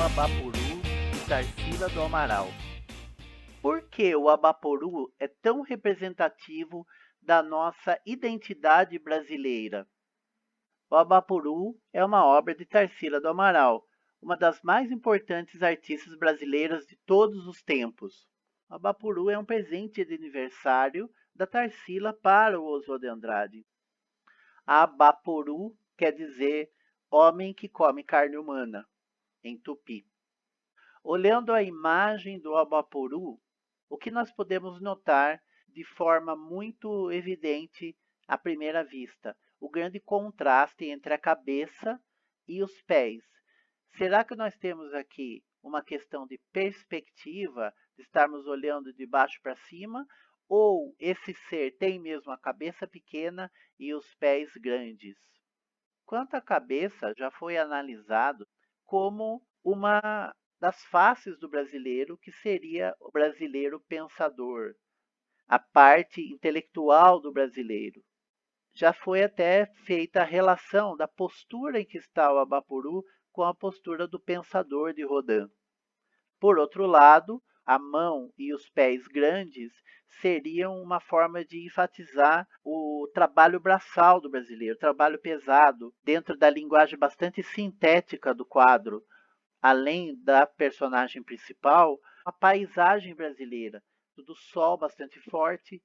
Abapuru e Tarsila do Amaral. Por que o Abapuru é tão representativo da nossa identidade brasileira? O Abapuru é uma obra de Tarsila do Amaral, uma das mais importantes artistas brasileiras de todos os tempos. O Abapuru é um presente de aniversário da Tarsila para o Oswald de Andrade. Abapuru quer dizer homem que come carne humana, em tupi. Olhando a imagem do Abapuru, o que nós podemos notar de forma muito evidente à primeira vista? O grande contraste entre a cabeça e os pés. Será que nós temos aqui uma questão de perspectiva, de estarmos olhando de baixo para cima, ou esse ser tem mesmo a cabeça pequena e os pés grandes? Quanto à cabeça, já foi analisado como uma das faces do brasileiro, que seria o brasileiro pensador, a parte intelectual do brasileiro. Já foi até feita a relação da postura em que está o Abapuru com a postura do pensador de Rodin. Por outro lado, a mão e os pés grandes seriam uma forma de enfatizar o trabalho braçal do brasileiro, o trabalho pesado, dentro da linguagem bastante sintética do quadro, além da personagem principal, a paisagem brasileira, do sol bastante forte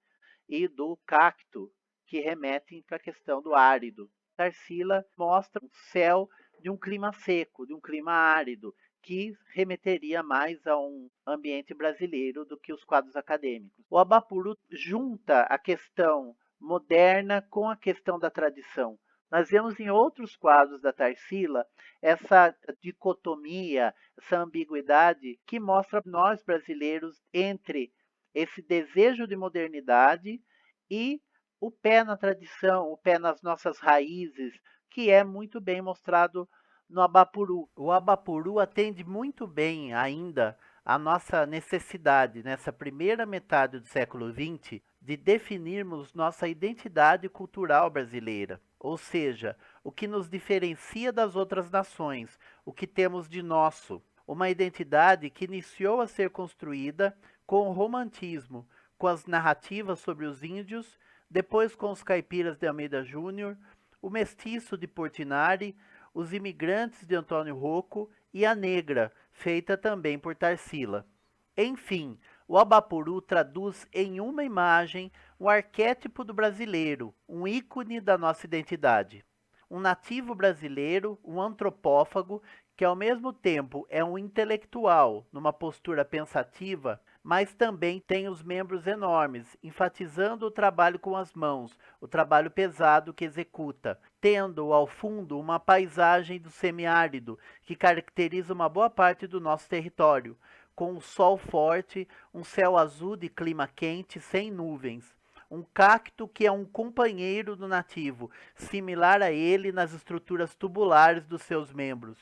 e do cacto, que remetem para a questão do árido. Tarsila mostra um céu de um clima seco, de um clima árido, que remeteria mais a um ambiente brasileiro do que os quadros acadêmicos. O Abapuru junta a questão moderna com a questão da tradição. Nós vemos em outros quadros da Tarsila essa dicotomia, essa ambiguidade que mostra nós brasileiros entre esse desejo de modernidade e o pé na tradição, o pé nas nossas raízes, que é muito bem mostrado no Abapuru. O Abapuru atende muito bem ainda a nossa necessidade, nessa primeira metade do século XX, de definirmos nossa identidade cultural brasileira, ou seja, o que nos diferencia das outras nações, o que temos de nosso. Uma identidade que iniciou a ser construída com o romantismo, com as narrativas sobre os índios, depois com os caipiras de Almeida Júnior, o mestiço de Portinari, os imigrantes de Antônio Rocco e a negra, feita também por Tarsila. Enfim, o Abapuru traduz em uma imagem o arquétipo do brasileiro, um ícone da nossa identidade. Um nativo brasileiro, um antropófago, que ao mesmo tempo é um intelectual, numa postura pensativa, mas também tem os membros enormes, enfatizando o trabalho com as mãos, o trabalho pesado que executa, tendo ao fundo uma paisagem do semiárido, que caracteriza uma boa parte do nosso território, com um sol forte, um céu azul de clima quente, sem nuvens. Um cacto que é um companheiro do nativo, similar a ele nas estruturas tubulares dos seus membros.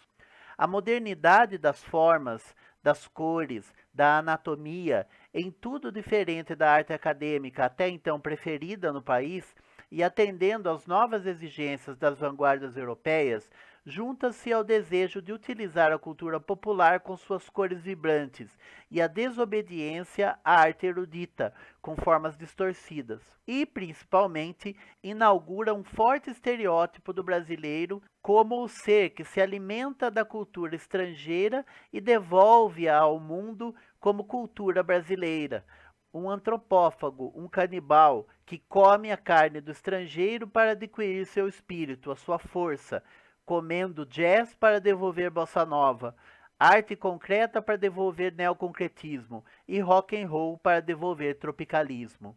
A modernidade das formas, das cores, da anatomia, em tudo diferente da arte acadêmica até então preferida no país, e atendendo às novas exigências das vanguardas europeias, junta-se ao desejo de utilizar a cultura popular com suas cores vibrantes e a desobediência à arte erudita, com formas distorcidas. E, principalmente, inaugura um forte estereótipo do brasileiro como o ser que se alimenta da cultura estrangeira e devolve-a ao mundo como cultura brasileira. Um antropófago, um canibal, que come a carne do estrangeiro para adquirir seu espírito, a sua força, comendo jazz para devolver bossa nova, arte concreta para devolver neoconcretismo e rock and roll para devolver tropicalismo.